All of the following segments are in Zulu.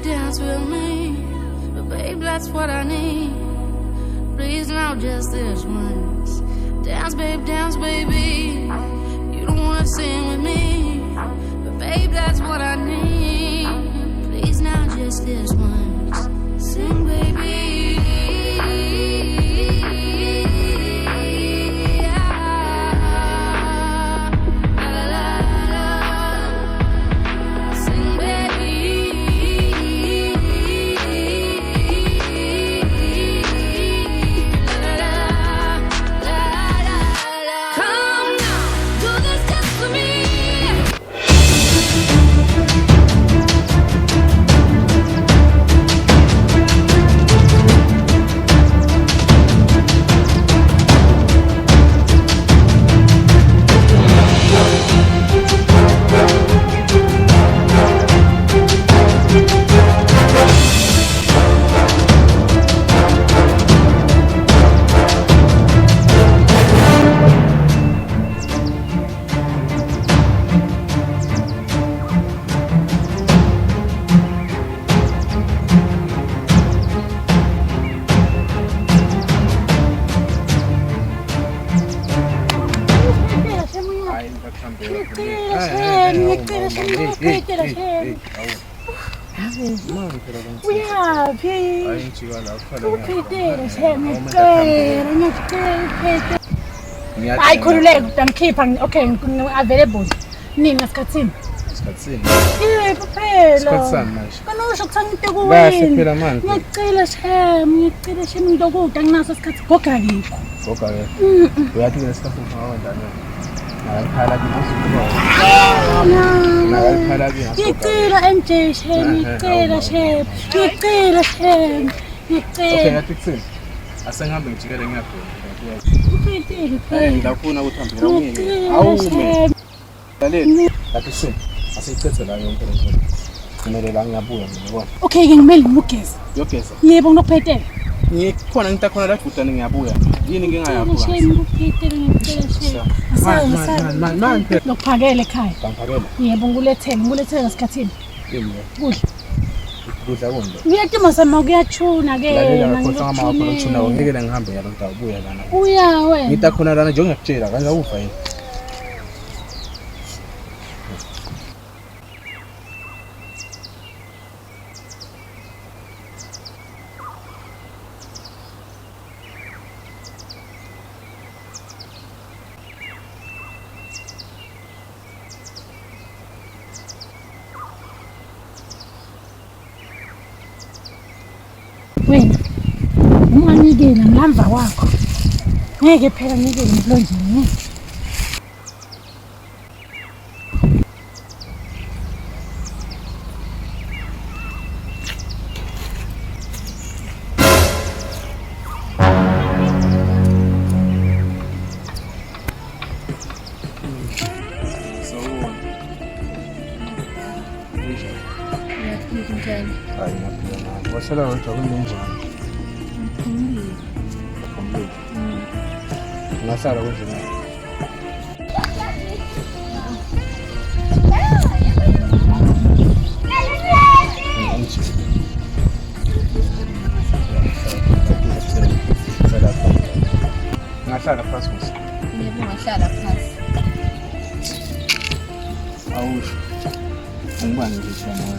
dance with me, but babe, that's what I need. Please now, just this once. Dance, babe, dance, baby. You don't wanna sing with me, but babe, that's what I need. Please now, just this once. Sing, baby. Hayi khululeka utamkhipha okay available nini ngasikhatsini phela Sikhatsini manje kanosho kuthangite Kahle phela manje ngiyacela shem into kude anginaso isikhathi goga kikho goga ke uyathi lesikhathi ufaka Nakakhala ngicela MJ shem ngicela shem Okay yathi kuseni asengihambe ngijikele ngiyabheka Uphetele phela ngiyafuna ukuthi hambela umini awume Laleni yathi kuseni asicethe la yonke lento kumele la ngiyabuya ngibona Okay ke ngimele ngimugeza Yogeza Yebo nginophethele Ngikhona ngitakhona la Bhutane ngiyabuya yini ngingayabuya Man Lokuphakela ekhaya Bangiphakela Yebo ngulethele ngasikhathini Yini Kudla konke Uyatima sama kuyachuna ke Lalela ngikutshuna ngeke ngihambe yalo ntabuya lana Uya wena Ngitakhona lana nje ngiyakutshela kanje awufa yini Wena unganikela ngamva kwakho ngeke phela ngikele emlonjeni Wasala wethu akunenjani Ngasala kwenze Ngahlala phansi musi Yebo ngahlala phansi Awusho Angibani nje shana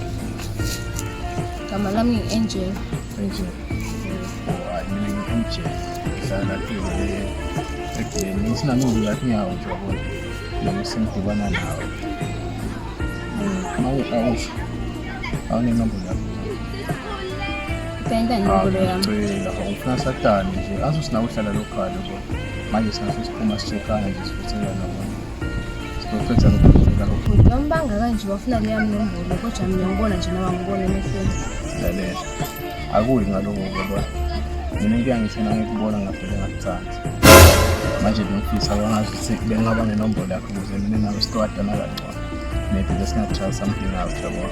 Gama lami Angel Angel Mina ngi-Angel Ngihlala phile Ekudeni ngisinami ngiyathi ngiyawo nje wabona Noma sengidibana nawe Maye awusho Awunenombolo yakho Benda inombolo yami Ngicela ufuna satani nje asusinawo uhlala lokhalo bo manje singaso siphuma sichekana nje sifuthelana nabona Sifuthetha lokho lokho Lombanga kanje bafuna leyami nombolo kodwa mina ngibona nje nawe ngibona emehlweni Lalela akuyi ngaloko kodwa mina ngiyangithina ngikubona ngavele ngakuthanda manje ngifisa wangazi bengaba nenombolo yakho ukuze mina nawe siqwadana kancane maybe let's not try something out yabo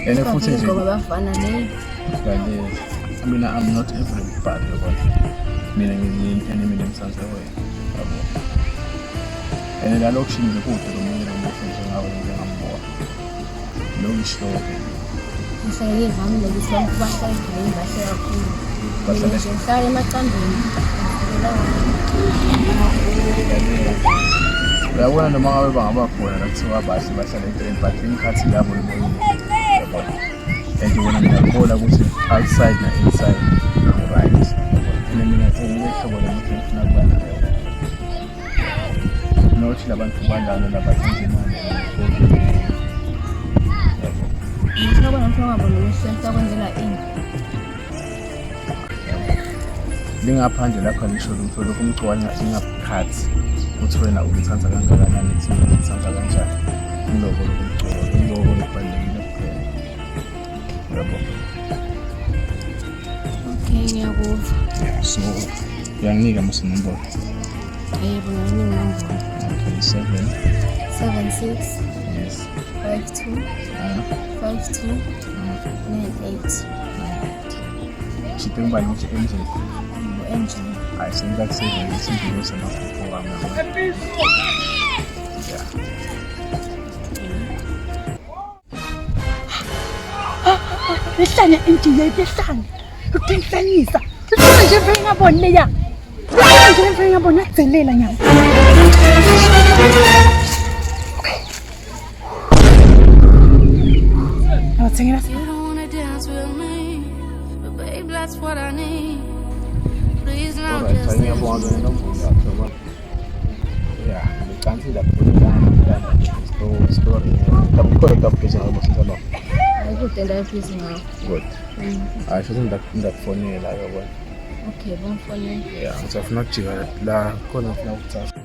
ene futhi nje ngoba bafana ne Lalela mina I'm not everybody yabo mina ngiyini nemsansa wena yabo ene la lokushini kude lo munye lo muntu njengawe ngiyambona lo ngisho Ngihlale ngivamile ukuthi abantu bahlale ekhaya bahle kakhulu. Mina nje ngihlala emacandweni. Uyabona noma ngabe bangaba khona la kuthiwa bahle bahlala ekhaya but imikhathi yabo yabona. And wona ngiyakholwa ukuthi outside na inside right. Mina ngiyehlobo lomuntu ngifuna kuba nayo. Nothi labantu balana labathenga imali. Ngifuna ngabona usenza kwenzela ini. Lingaphandle lapha ngisho lutho lokumcwanya ingaphathi uthi wena ulithanza kangakanani thina ulithanza kanjani inlobo lokumcwanya inlobo lokubalekile kuphela yabo. Okay, ngiyakuva. So uyanginika musinombolo. Yebo, nginombolo. Okay, 76 yes 52 52 98. Siteng balik si MJ. MJ. I think that's it. It's into this enough for yeah. Behlane endile behlane. Ukuqinisekisa. Sifuna nje mfike ngabona leya. Sifuna nje mfike ngabona akuzelela nyama. Awuthengela. You don't wanna dance with me, but babe, that's what I need. Please now just Saya buat ada nombor coba. Ya, cantik dah punya story. Tapi kau tetap kisah apa sih sama? Aku tenda ofisi ngawo. Good. Aisha ndak phone la yabo. Okay, bon phone. Ya, ngizofuna ukujika la khona ngifuna ukuthatha.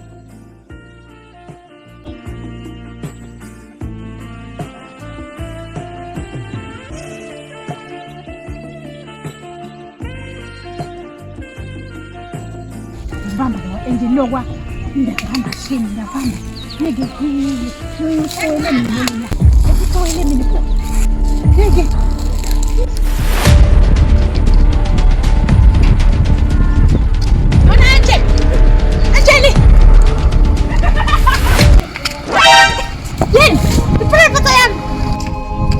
Vamba lo endilokwa ngihamba shini ngaphambi ngeke ngiyishole mina ekuthoyele mina ngeke Onanje Anjeli Yini iprivate yami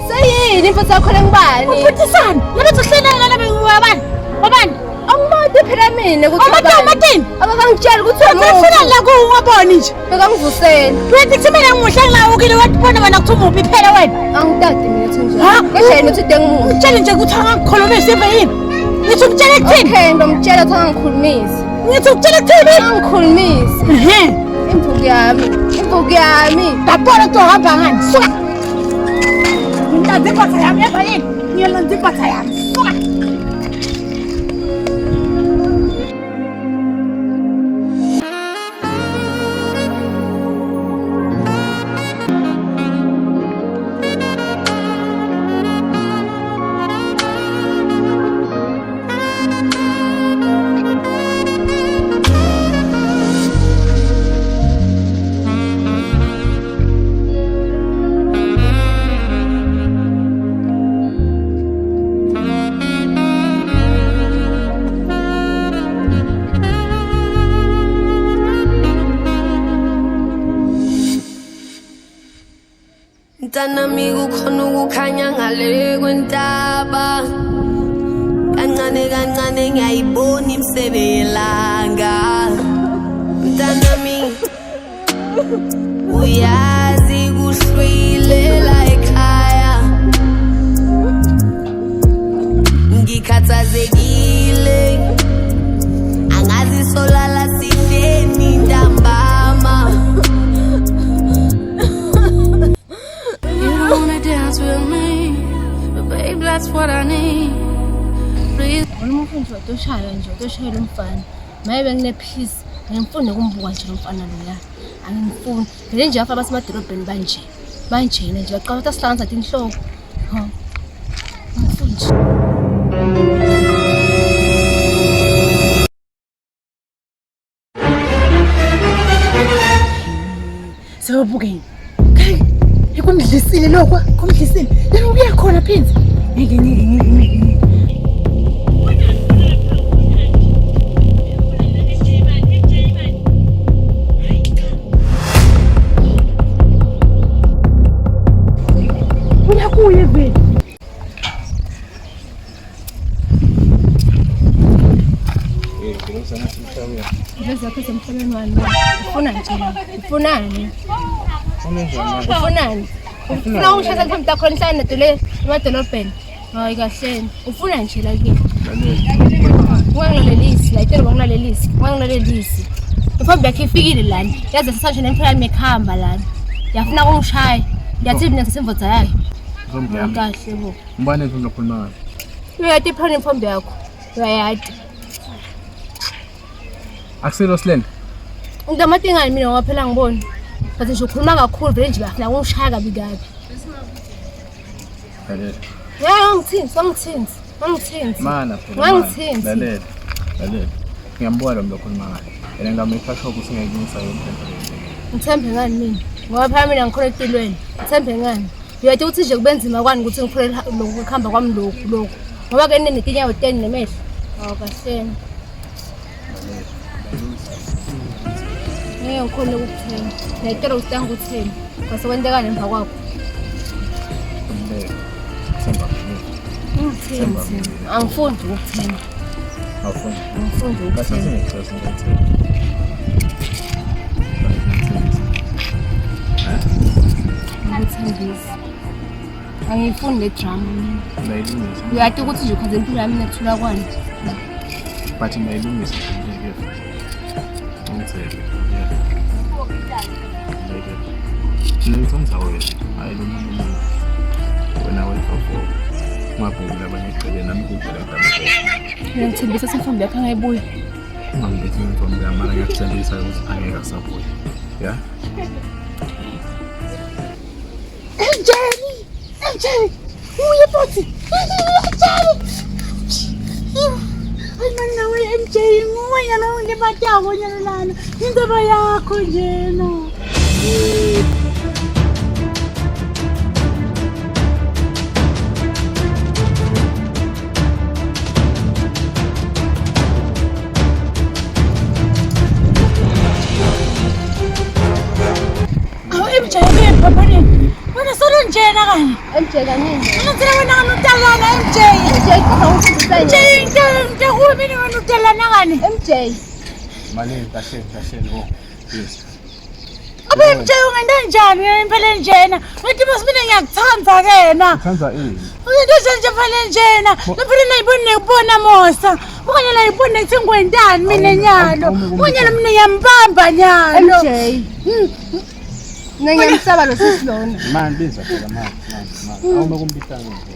Sayini mfuthu yakho lengibani? Uphutisana labathi kuhlenana labe wabani Awumade phela mina ukuthi Amatini akangitshela ukuthi ufuna la kuwaboni nje bekangivusela. Wena kuthimela ngimuhle ngila ukile wathibona wena kuthi umubi phela wena Angitati mina ukuthi Ha? njani. Ngeshayini uthi dengimuhle. Utshele nje ukuthi angakukhulumisi yini Ngithi ukutshela kuthini Okay, ngomtshela ukuthi angikhulumisi. Ngithi ukutshela kuthini Angikhulumisi. Imvuku yami. Dabona to hamba ngani suka Ngilanze impatha yami yeba yini Ngiyalanze impatha yami suka Mntanami kukhona ukukhanya ngale kwentaba kancane kancane ngiyayibona imisebe yelanga mntanami uyazi kuhlwilela ekhaya ngikhathazekile angazi solala sideni ntambama dance with me, but babe, that's what I need. Please. Uma ufuna utoshaya nje utoshayela umfana. Maye ngine peace, ngimfunde kumbuka nje umfana loya. Angimfuni. Vele nje afa basemadolobheni banje. Banjena nje baqala ukuthi asihlanza inhloko. Ha. Ngimfuni nje. Sewubukeni Ikumdlisile lokho kumdlisile yena ubuya khona phinzi ngeke Uyakuye vele Samia. Iveza yakho semhlabeni wami. Ufuna nje la. Ufunani? Unenjani? Ufunani? Ufuna ungishaka phambi takho nisana dole emadolobheni. Hayi kahle. Ufuna nje la kimi. Wangilalelisi, la itelo wangilalelisi. Wangilalelisi. Ufambi yakhe ifikile lana. Yaze sisanje nemphela yami ekhamba lana. Yafuna ukungishaya. Yathi mina ngisemvodza yakhe. Ufambi yami. Kahle bo. Mbane ngizokhuluma ngayo. Uyati iphone ufambi yakho. Uyayati. Akuselo Slen. Ngidamatingani mina waphela ngibona. Bathi nje ukhuluma kakhulu vele nje bafuna ukungishaya kabi kabi. Lalela. Wangithinzi. Mana phela. Wangithinzi. Lalela. Ngiyambuka lo mlokhuluma ngayo. Yena ngamekha shop usingayinisa yonke. Ngithembe ngani mina? Ngoba phela mina ngikhona empilweni. Ngithembe ngani? Uyathi ukuthi nje kubenzima kwani ukuthi ngiphule lokhu kuhamba kwami lokhu. Ngoba ke netinyawo 10 nemehlo. Hawu kahle. Ngeke ngikhona ukukuthemba. Ngiyacela usitanga ukuthemba. Kwase kwenteka nemva kwakho. Ngithemba. Angifundi ukuthemba. Awufuni. Angifundi Base ukuthemba. ngicela ngithemba. Ngikuthembisa. Angifuni le drama mina. Layilungisa. Uyathi ukuthi nje ukhaze impilo yami nethula kwani. But mayilungisa nje. Ngithemba. Ngithemba wena. Ayilungisa. Wena wethu ngaphuza abanye icele nami kuphela ngami. Ngithembisa semfambi yakho angayibuya. Ungambethi ngomfambi yami mara ngiyakuthembisa ukuthi angeke asabuya. Yeah. MJ, uye futhi. Ayimana we MJ, ngoya lo ngebatako nyalo lana. Indaba yakho njena. MJ ke papa ni. Wena solo njena kanye. MJ kanini? Ngizela wena utalana MJ. MJ ngihulu mina wena utalana kanye. MJ. Mali kahle lo. Yes. Abe MJ ungenda njani impela njena? Ngathi mina ngiyakuthanda kena. Uthanda ini? Uyinto nje phela njena. Naphela nayibone ukubona Mosa. Ukanye nayibone ukuthi ngwendani mina nyalo. Ukanye mina ngiyambamba nyalo. MJ. Ngiyamsaba lo sisilona. Man biza phela man. Awume kumbitanga nje.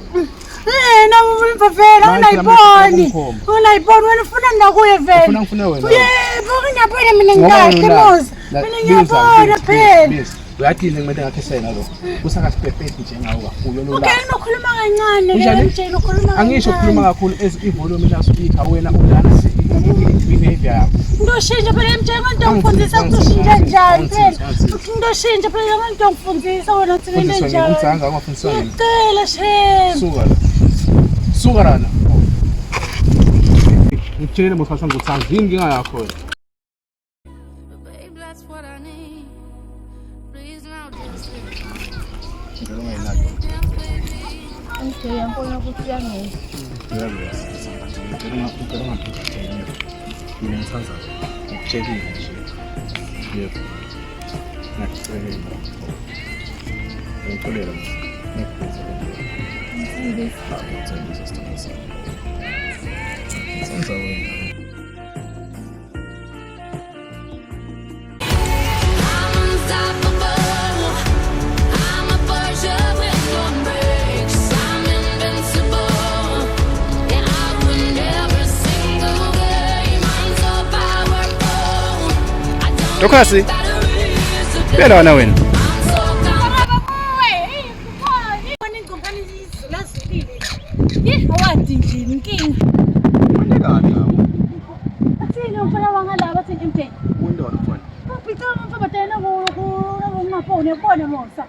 Nawe mfafela unayiboni. Unayiboni wena ufuna ndakuye vele. Ufuna wena. Yebo ngiyabona mina ngikahle Mosa. Mina ngiyabona phela. Uyathini ngimele ngakhesena lo. Kusakasipephethi njengawo kakhulu lo la. Okay nokhuluma kancane MJ nokhuluma. Angisho ukukhuluma kakhulu ivolume la speaker wena ulana behavior yakho. Ndoshintsha phela MJ ngonto ngifundisa ukushintsha njani phela. Ndoshintsha phela ngonto ngifundisa wena uthi into njani. Ngicanga ungafundiswa yini? Ngicela shem. Suka lana. Ngitshele Mosa ngikuthanda yini inkinga yakho wena. Babe, that's what I need. Please now just MJ yambona ukuthi uyangeza. Tokasi. Phela wena wena. Awadi nje inkinga. Undekani ngawo? Athini umfana wangalaba athi MJ. Undona mfana. Ngipitha umfana tena ngomafoni yabona Mosa.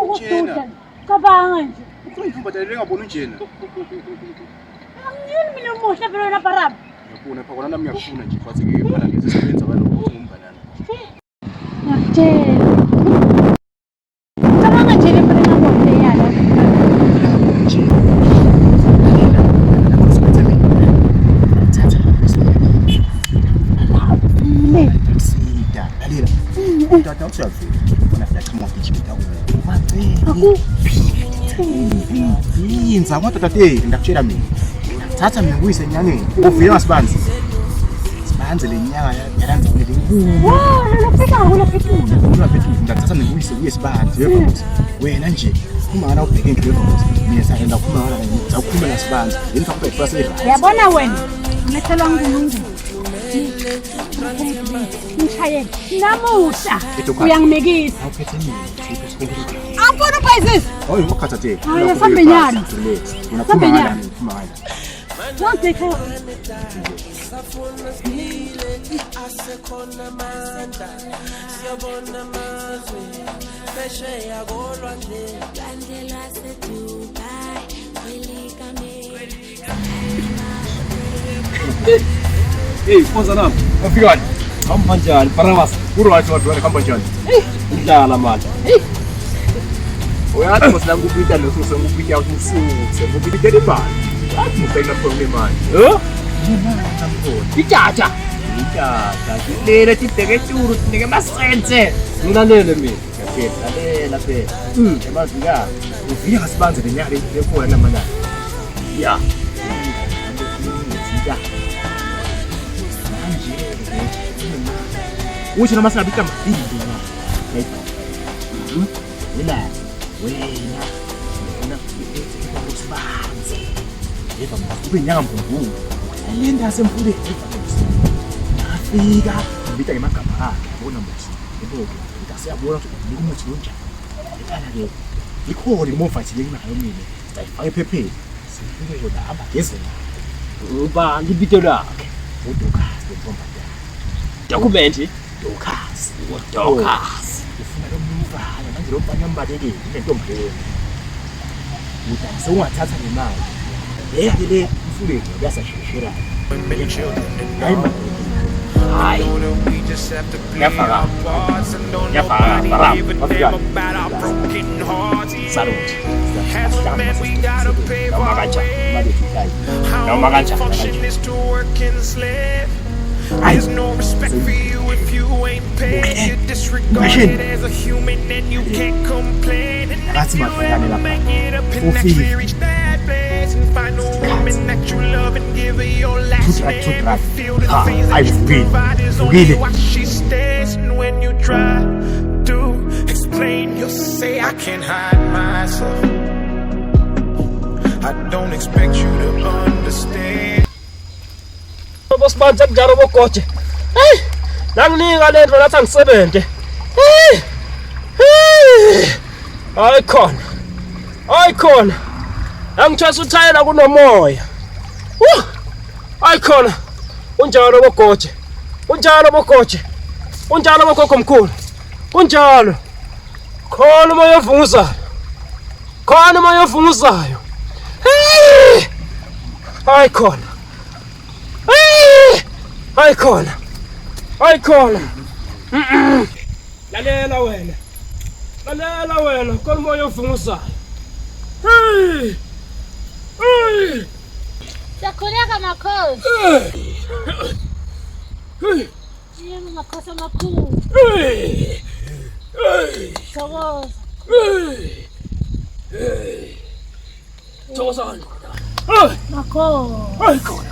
Ukududa. Cabanga nje. Ukhuluma ngabona njena. Angiyini mina umuhle phela wena baraba. Ngiyabona phakona nami ngiyafuna nje futhi ke phela ngesisebenza balokho ngumbanana. Ngiyakutshela. Cabanga nje le phela ngabona yala. Yinza kodwa tateli ndakutshela mina. Thatha mina kuyise enyangeni. Uvike ngasibanzi. Sibanze lenyanga yalandzile lenkulu. Wow, lo phezulu. Ndathatha mina kuyise uyesibanzi yevamos. Wena nje uma ngana ubheke into yevamos. Mina sayenda ukuphuma ngala kanye. Zawukhuluma ngasibanzi. Yini fakube first aid. Yabona wena. Umethelwa nguNkulunkulu. Ngishayele. Namuhla uyangimekisa. Awuphethe nini? Awufuna prizes. Hayi ukhathathe. Hayi sambenyana. Unaphuma ngala. Don't take her. Hey, kwanza nami. Wafikani? Hamba njani? Paramasa. Kuru watu wale kamba njani? Ndala mata. Oya hata mslangu kupita ndio sio kupita au sio kupita de bali. Watu mpenda kwa mali. Ichacha. Lele titeke churu tineke masense. Nginalele mina. Lalela phela. Emazika. Ufika sibanze lenyali lekhona namana. Ya. Ya. Uthi noma singabika mabili na. Yena. Wena usibanze. Yeva mbe nyanga mbungu. Ayenda semfule. Nafika ngibita ngemagama akhe bona muthi. Yebo, ngasiyabona ukuthi ngumuthi lonjani. Ekhaya ke. Ikhona imovathi lenayo mina. Sayifaka ephepheni. Sifike yona hamba gezela. Uba ngibito lakhe. Udokas lempomba yakhe. Document Dokas. Ufuna lo mfana manje lo mfana mbadekile nentombi leyo. Uthi ungathatha nemali. Leya ke le mfuleni yasasheshera. Hayi. Yafaka. Saluti. There's no respect for you if you ain't paid. You're disregarded as a human and you can't complain. And if you ever make it up in next year, reach that place and find a woman that you love and give her your last name. And feel the things that you provide is only why she stays. And when you try to explain, you'll say I can't hide myself. I don't expect you to understand. Boss man sakujalo bogoje. Hey! Nanginika lento lathi angisebenze. Hey! Icon. Angithwesa uthayela kunomoya. Icon. Unjalo bogoje. Unjalo bogogo mkhulu. Unjalo. Khona moya ovunguzayo. Hey! Icon. Icon. Lalela wena, khona moya ovunguzayo. Hey! Siyakhuleka makhosi. Yini makhosi amakhulu. Thokoza. Thokozani. Makhosi. Icon.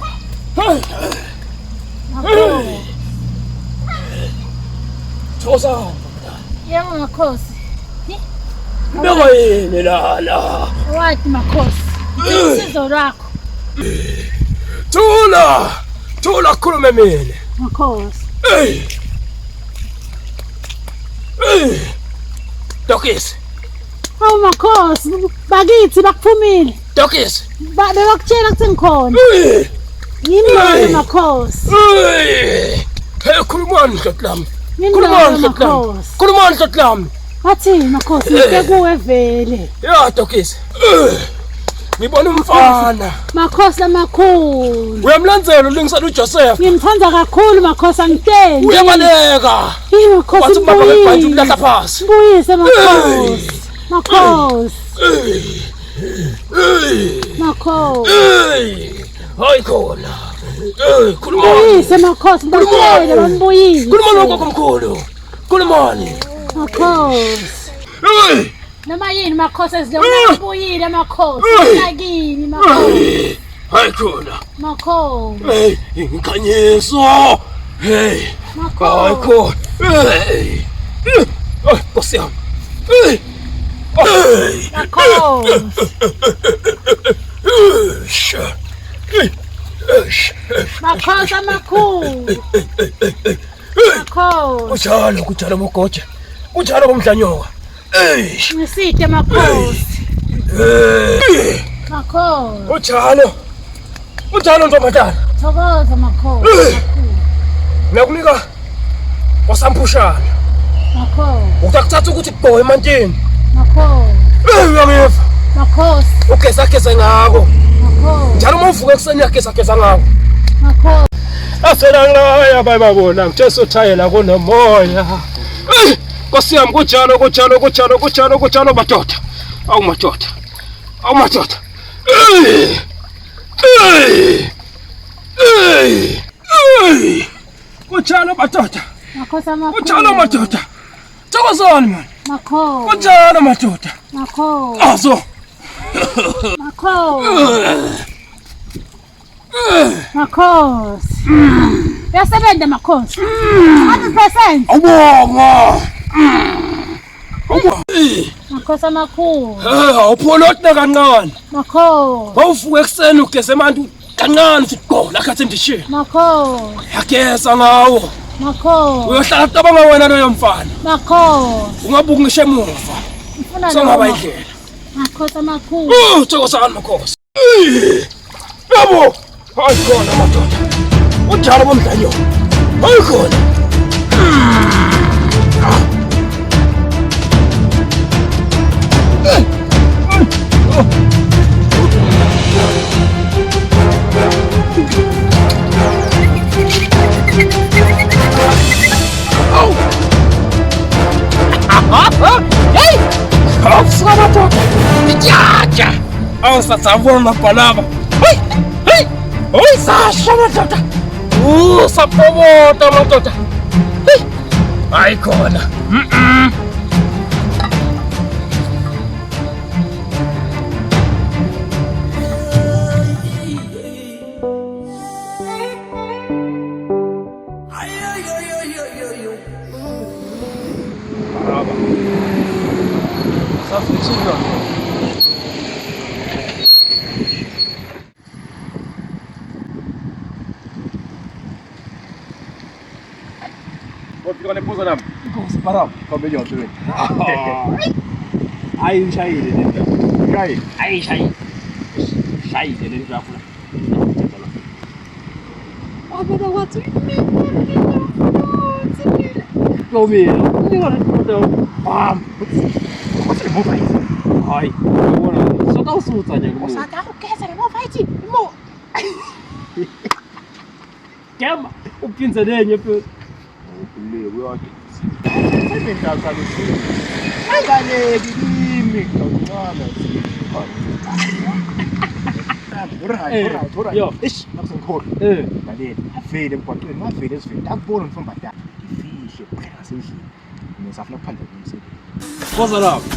Thokozani. Yebo makhosi. Beka yini la? Wathi makhosi. Isizo lakho. Thula khulume mina. Makhosi. Dokisi. Hawu makhosi, bakithi bakuphumile. Dokisi. Bekakutshela ukuthi ngikhona. Yini lo makhosi? Hey, khulumani nhlothlami. Khulumani nhlothlami. Wathini makhosi, ngikuwe vele. Ya Dokisi. Ngibona umfana. Makhosi amakhulu. Uyamlandzela ulingisela uJoseph. Ngimthanda kakhulu makhosi angitsheni. Uyabaleka. Yini makhosi wathi ubaba webhanti umlahla phasi. Mbuyise makhosi. Makhosi. Hayi khona. Khuluma. Mbuyise makhosi ngitshela bambuyise. Khuluma lokho komkhulu. Khulumani. Makhosi. Noma yini makhosi ezilobuyile makhosi. Sakini makhosi. Hayi khona. Makhosi. Hey, inkanyiso. Hey. Hayi khona. Hey. Nkosi yami. Hey. Hey. Makhosi. Makhosi amakhulu. Makhosi. Kunjalo mogoje. Kunjalo bomdlanyoka. Ngiside makhosi. Makhosi. Kunjalo ntombazana. Thokoza makhosi. Ngiyakunika wasampushana. Makhosi. Ukuthatha ukuthi kubhoye emantini. Makhosi. Uyangeva. Makhosi. Ugeza ngako. Makhosi. Njalo uma uvuka ekuseni uyageza ngako. Makhosi. Aselangaya bayibabona ngithe sothayela kunomoya. Nkosi yami kunjalo madoda. Awu madoda. Kunjalo madoda. Makhosi amakhulu. Kunjalo madoda. Thokozani man. Makhosi. Kunjalo madoda. Makhosi. Azo. Makhosi. Makhosi. Yasebenza makhosi. 100%. Awubonga. Makhosi amakhulu. Awupholothi kancane. Makhosi. Bawuvuka ekuseni ugeze amantu kancane usiqola akhathi endishini. Makhosi. Yageza ngawo. Makhosi. Uyohlala cabanga wena loyo mfana. Makhosi. Ungabuki ngisho emuva. Ngifuna songaba indlela. Makhosi amakhulu. Thokozani makhosi. Yabo. Hayi khona madoda. Unjalo bomdlanyo. Hayi khona. Awusazabona palava. Hey, sasha madoda. Sapobota madoda. Hayi khona. Kone puso nami. Nkosi parang kami yo tuwi. Ay shai de. Ay shai. Shai de ni rafula. Abada watu. Komi. Ni wala to. Bam. What's mo vai? Ai. Wala. So tao su tanya mo. Sa ta ko kesa mo vai ti. Mo. Kema. O pinza denye pe. Lewe wakhe. Sebenzisa lesimo. Abaleki kimi ngicela. Alright. Yo, ish, nakusenkhola. Baleni, afile emgwaqweni, wafile esivini. Akubona umfumba dala. Ifihle, phela sendlini. Ngisafuna kuphandle umsebenzi. Poza lapho.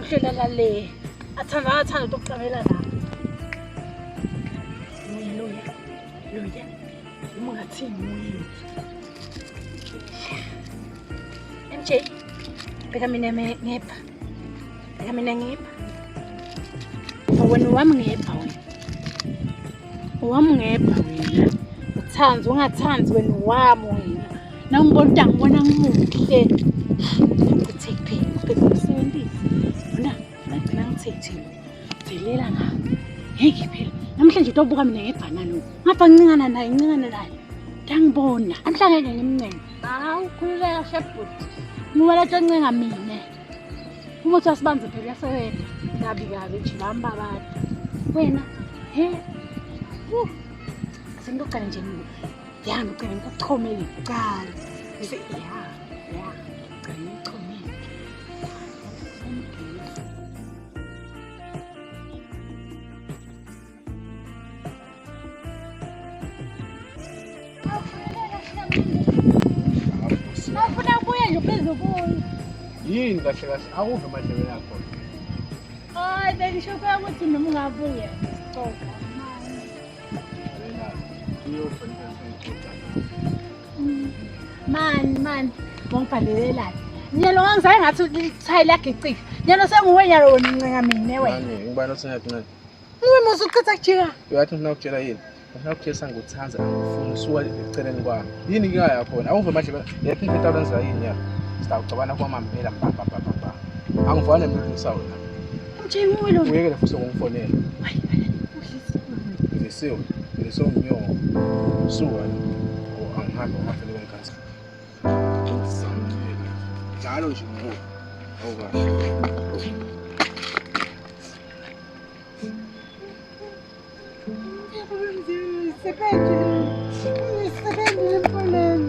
Ngihlela le. Athanda ukuqabela la. Loya. Ungathini. MJ. Beka mina ngepha. Wena wami ngepha wena. Uthanzi ungathanzi wena wami wena. Nangibona ngibona ngimuhle. Take pain. Umsebenzisi. Bona ngagcina ngithethile. Velela ngapha. Ngeke phela. Namhlanje utobuka mina ngebhana lo. Ngapha ngincingana naye. Ngangibona. Amhlangeke ngimncenge. Hawu khululeka shebhuti. Ngibona toncenga mina. Umuthi wasibanze phela yasebenza. Kabi nje bambabada. Wena sengiqala nje mina. Yani ucela ngikuchomele kuqala. Bese ya. Afuna kubuya nje phezu kuyo. Yini kahle kahle akuve emadlebeni akho. Hayi bengisho ukuthi noma ungabuya. Stop. Man, ngongibhalelelani. Nyalo ngizaye ngathi uthayi lakhe icike. Nyalo senguwe nyalo wena uncenga mina wena. Ngibani osengathi nani? Uwe musu ukuthatha kujika. Uyathi ngifuna ukutshela yini? Ngifuna ukutshela ngothanza angifuni usuka eceleni kwami. Yini inkinga yakho na? Awuve manje yathi 5000 za yini ya? Sitawucabana kwamambela ba. Angifani nemlungisa wena. Mjingu lo. Uyekele futhi ukungifonela. Hayi, Ngisiwe umnyongo. Suka. Angihambe ngafele kwenkansi. Njalo nje ngo. Awukahle. Sebenzi empoleni.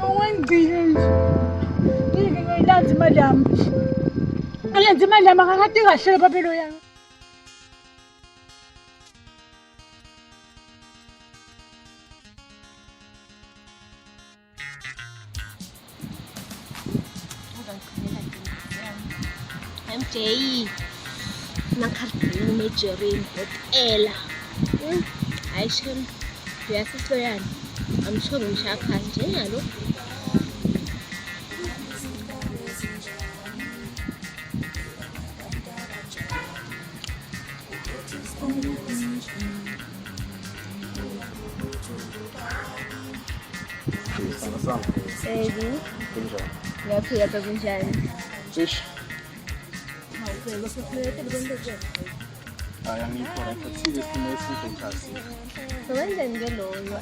Awenzile nje. Yini ngiyilanza imali yami. Ayenza imali yami akakade kahle babelo yami. MJ nakhadini umejerini botela hayi shem uyasihloyana amsho ngishakha nje yalo Eddie ngaphila kunjani Fish. Lo que fue te vende yo. Ngikho futhi sinesipho kasi. Wenza ngelo yo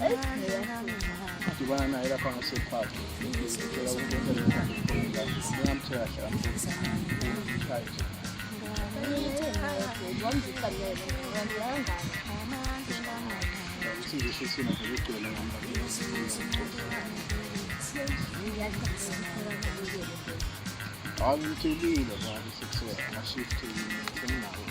Dibana naye lapha ngasephakathi. Ngicela ukwenza ngamtshela Angitshilile manje sekusuka ama-shift seminawo.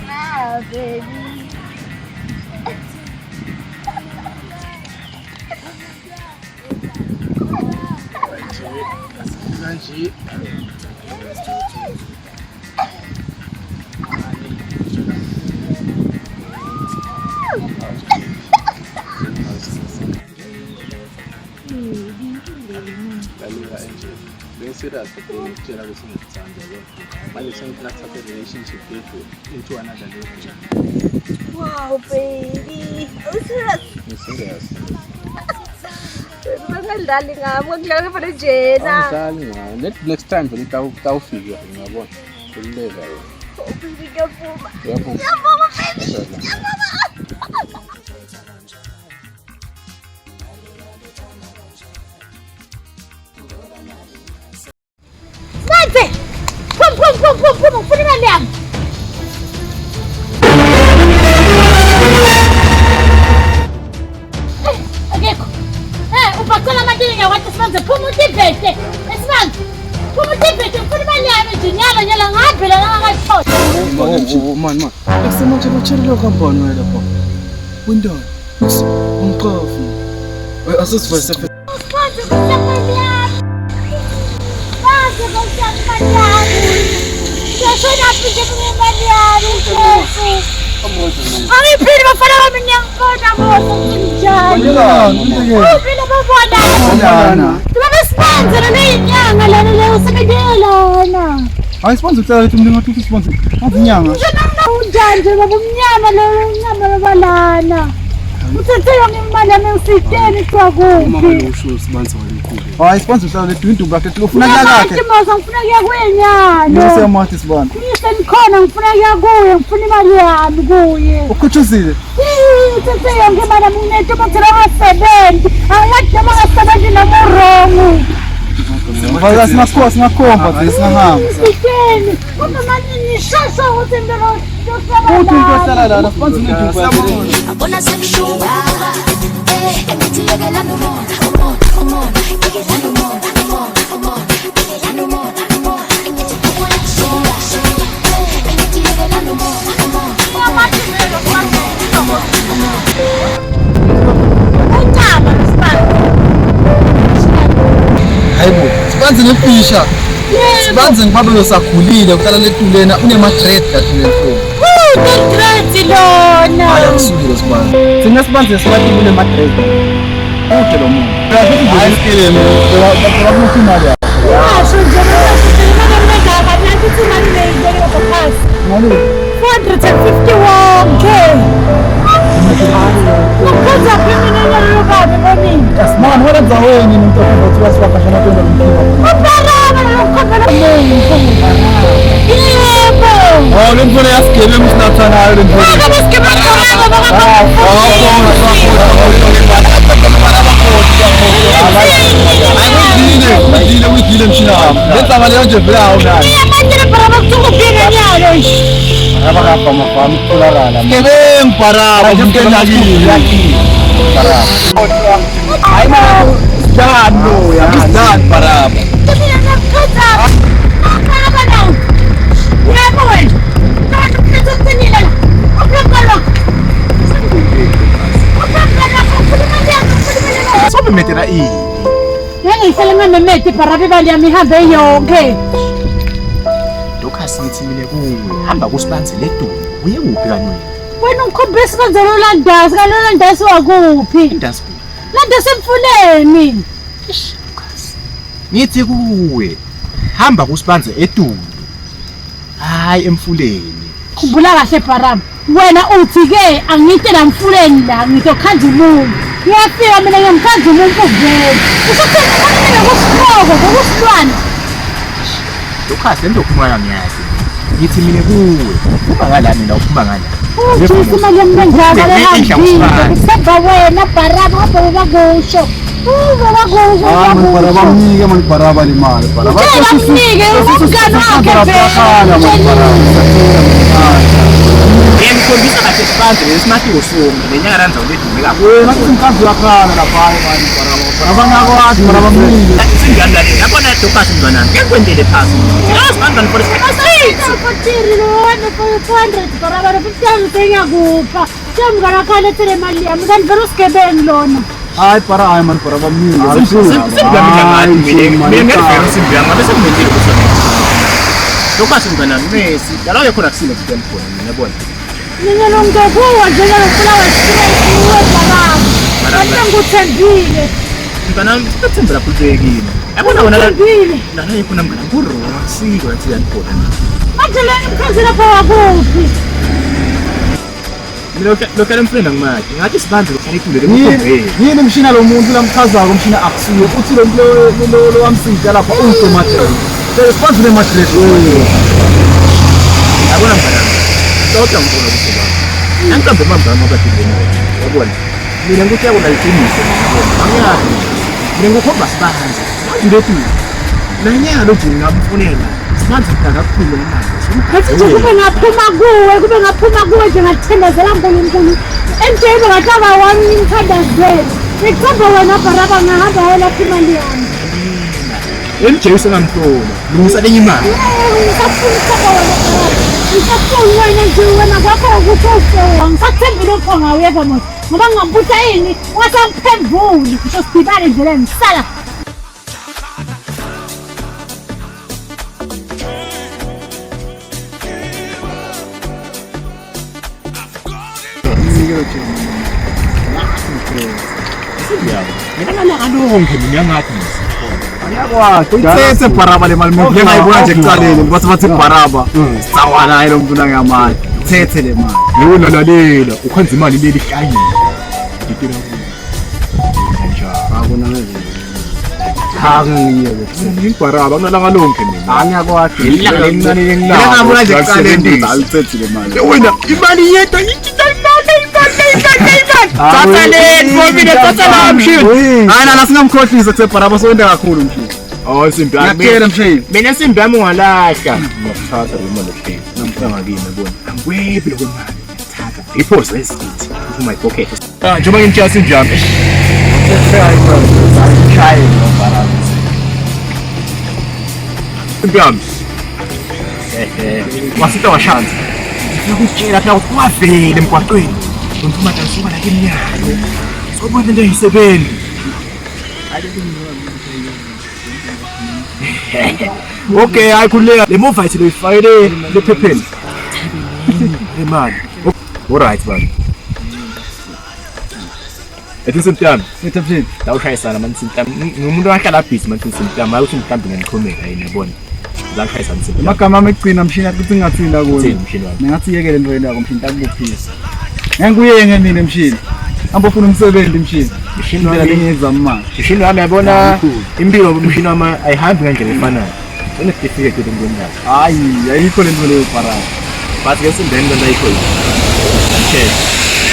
Ah, baby. Kanje Lalula nje bese lapho ukutshela ukuthi ngikuthanda yona manje sengifuna ukuthatha relationship yethu into another level. Wow, baby. Usirious. Serious. Bengadlali ngami ngidlala kufanele njena. Angidlali ngayo. Next time vele utawufika ngiyabona. Kuleva yona. Baby ngiyavuma. Uyavuma? Ngiyavuma, baby. Ngiyavuma. Nanze! Kom, ufuna imali yami. Akekho. Ubhaqela amadini ngakwathi sibanze phuma utibhete. Esibanze. Phuma utibhete ufuna imali yami nje nyalo ngahambela ngakathola. Man. Asemanje bachelelo kampani wena lapha. Windona. Umqhafu. Asesivase Sibanze imali yami. Sibanze imali yami. Ngiyashona aphi imali yami Jesu. Angiphili bafana bami ngiyangibona bona kunjani. Angiphili babona. Sibanze leyinyanga lana leyo sebedelana. Hayi sibanze uhlala lethi umlingo wathi sibanze azinyanga. Unjani nje baba umnyama lowo unyama lobalana. Uthethe yonke imali yami usiteni kwakuphi. usho sibanze walikhulu. Hayi sibanze uhlala lethi indumbu yakhe ufuna kuya kakhe. Ngifuna kuya kwenyana. Ngisemathi sibanze. Ngikhona ngifuna kuya kuye ngifuna imali yami kuye. Ukhuthuzile. Uthethe yonke imali yami neto bathela ngasebenzi. Angathi noma ngasebenzi noma wrong. Mfaka sinakhomba nje singahamba. Sitheni. Kodwa manje nishasha ukuthi impela Uthi into ehlala la sibanze nje Abona sekushuba engithi lekela no more lekela no more lekela no more engithi ukona kushuba engithi lekela no more Hayibo, sibanze nefisha. Sibanze ngibabelo sakhulile kuqala letulena unemadred kahle Great lona. Ayasukile sibanze. Thina sibanze sibathi kunemadred. Uke lo muntu. Ayisikele mina. Bakuthi imali yakho. Yasho nje manje nathi imali leyo phasi. Ngani? 450 wonke. Ukwenza phimina leyo kabe bonini. Kasimani walenza weni umuntu ofuthi wasifakashana kwenda kumkhipha. Uparana ukhokhela Mungu. Yebo. Oh, le mfana yasigebe msinathanayo le mfana. Baka basigebe Ayidile mshina wami. Lenza mali yonke vela awunayo. manje lebara bakuthukubheka nyalo nje. Abakapha mafami kutholakala. Gebeng paraba umkenakile yakini. Paraba. Hayi manje dano ya paraba. Mina ngakuthatha. Akaba nawo. Yebo wena. Kanti ukuthenile la. Uphekala. Sobe metera ini. Ngihlele ngamemete paraba ibali yami ihambe yonke. Lokho sithi mine kuwe. Hamba kusibanze ledulu. Uye kuphi kanweni? Wena ungikhombisa kanjalo Landasi, kanjalo Landasi wakuphi? Indasi. Landasi emfuleni. Ngithi kuwe. Hamba kusibanze edulu. Hayi emfuleni. Khumbula kahle paraba. Wena uthi ke angithi la mfuleni la ngizokhanza umuntu. Ngiyafika mina ngiyamkhanza umuntu uvela. Usuthena mina kusifoko, kusilwana. Lokho asendokhumaya ngiyazi. Ngithi mine kuwe. Uma ngalani la uphuma ngala. Uthi imali yamnenjana lehambile. Kusaba wena paraba ngoba bakusho. Bakusho. Paraba mnike mali paraba limali. Paraba Mnike umngane wakhe vele. Ngiyakhombisa kahle sibanze lesimathi usonga lenyanga ranza uledumi kakhulu. Wena kusinkazi yakhala lapha mali paraba. Paraba ngakwazi paraba mnike. Singiyalala yabona dokasi mntwana. Ngikwendele phasi. Yasibanza ngifole Fatiri lona for 200 paraba nofisiyani sengiyakupha. Semngane khale tsele mali yami kanti vele usigebengu lona. Hayi para hayi mali paraba mnike. Lokasi mntwana Messi, dalawe khona kusile kuphela khona ngiyabona. Mina longekuwa njalo ngifulawa siwe paraba. Kanti ngikuthembile. Mntwana sithembela kuthekile. Yabona wona la Ngithembile. la yikhona mngana kurosiko ngathi yanibona. Manje le mkhazi lapha wakuphi? Mina lokho lemfrena ngimathi. Ngathi sibanze kufanele le yini mshina lo muntu lamchazako mshina akusiyo uthi lo wamsika lapha utomate. Sibanze le mattress. Yabona mngana. Lokho ngibona ukuthi baba. Ankambe mamba mabati ngene. Yabona. Mina ngikuthi yabona iqiniso. Angiyazi. Mina ngokhomba sibanze. Ngilethi. Nanyalo nje ngamfunela. Sibanze kakhulu imali. Ngathi nje kube ngaphuma kuwe nje ngathandazela uNkulunkulu. Emjeni ngataba wami ngithandazela. Ngicamba wena paraba ngahamba wena imali yami. Emjeni sengamhlola. Lungisa lenye imali. Ngicabanga wena nje wena kwakho ukuthi usewa. Ngisathembile ukho ngawe mama. Ngoba ngambuza yini wasangiphenduli ngisho sidibale nje la ngisala. Ngiyala kalonke mina ngathi ngiyakwazi uthethe paraba le mali manje ngayibona nje kuqaleni ngoba bathi paraba sawana hayi lo muntu nangiyamali uthethe le mali yona lalela ukwenza imali leli kanye ngitira akona nje hangiyeke ngiparaba kunalanga lonke mina angiyakwazi ilanga lencane ngilanga ngabona nje kuqaleni ayithethe le mali wena imali yethu Tata le, mimi tata la mshini. Ana nasingamkhohlisa kuseparaba soenda kakhulu mshini. Oh isimbi yami. Ngiyakutshela mshini. Mina isimbi yami ungalahla. Ngiyakuthatha imali lokuthenga. Namhlanje ngakini yabona. Angwephi lo kwemali. Thatha. Iphosa esithi. My pocket. Njengoba ngimtshela isimbi yami. Ayishaye ngobalance. Isimbi yami. Wasita washanza. Ngikutshela phela ukuthi wavela emgwaqweni. Umpuma dansuka la kimnyalo. Sobona into eyisebenzi. Okay, ayikhuleka. Le mova ithi loyifayile lephepheni. Imali. Alright baba. Ethi simtami. Sithi mshini. La ushayisana manje simtami. Ngumuntu ohlala busy manje simtami. Ayuthi mhlambi ngeniqhumeka yini yabona. La ushayisana simtami. Amagama ami ekugcina mshini athi ngingathinda kuyo. Thini mshini wami? Ningathi yekele into yakho mshini takuphisa. Ngeke uyenge mina mshini. Hamba ufuna umsebenzi mshini. Mshini Indlela wami. lengenza manje. Mshini wami yabona impilo mshini wami ayihambi ngendlela efanayo. Unesitifiketi ngomndaba. Hayi, ayikho lento leyo parana. Bathi ke sindeni lento ayikho yini. Che.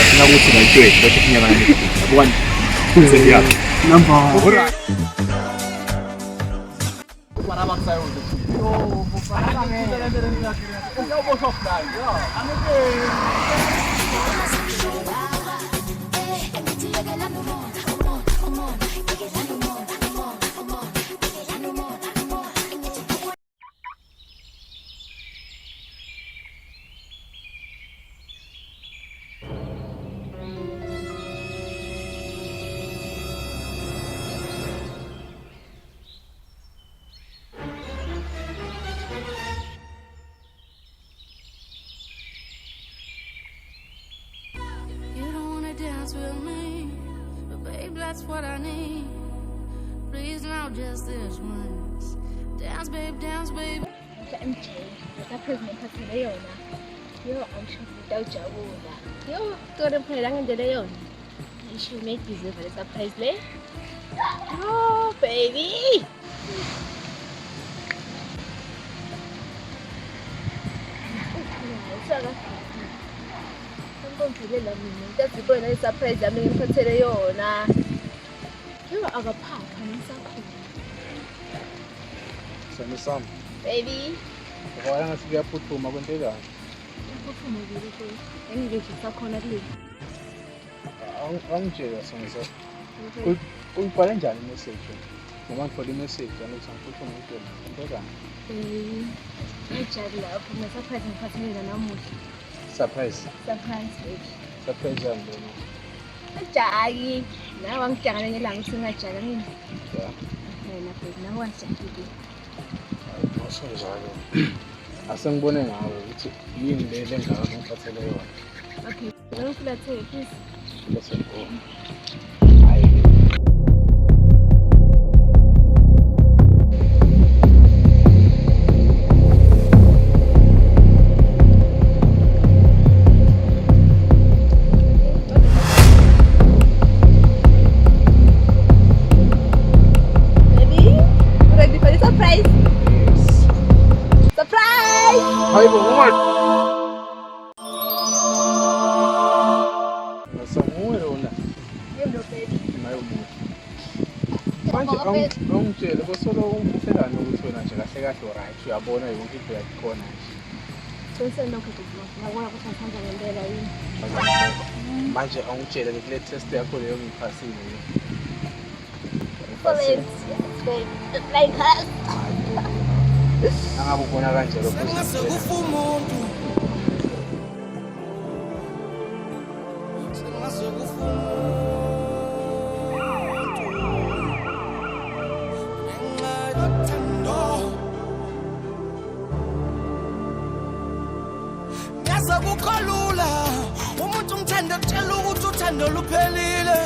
Afuna ukuthi ngayitshwe bese kunyaka nami. Yabona. Kuseziya. Number. Alright. Dance with me, but babe, that's what I need. Please now, just this once. Dance, baby. MJ, surprise ngiphathele yona. Yo, angisho utawujabula. Yo, kodwa phela ngendlela yona. You make deserve a surprise le. Oh, baby. Ngomvulela mina ngazibona isurprise yami ngiphathele yona. Yo akaphapha ngisakhona. Semisam. Baby. Ngoba ngathi kuyaphuthuma kwento kahle. Ukuphuma ukuthi engeke sakhona kule. Angitshela Semisa. Uyibhale njani imessage? Ngoba ngifole imessage anokuthi ngiphuthuma into kahle. Ngijali lapho ngesurprise ngiphathele namuhla. Surprise. Baby. Surprise yami lona. Ajaki. Nawe angijangana ngelanga ukuthi ngajaka ngini. Yeah. Wena baby nawe wajakile. Awusho njalo. Asengibone ngawe ukuthi yini le lengaka ngiphathele yona. Okay. Ngifulathele please. Bese go. Hayi. Hayi bo. Nasamuwe yona. Yebo baby. Mayo mo. Manje angitshele bosolo umfuthelana ukuthi wena nje kahle kahle right uyabona yonke into yakhona nje. Bese lokho ngibona ukuthi ngithanda ngempela yini. Manje angitshele kule test yakho leyo ngiphasile yini. Baby. Like us. Angabe ubona kanjalo futhi. Ngiyazakukholula umuntu ngithanda kutshela ukuthi uthando luphelile.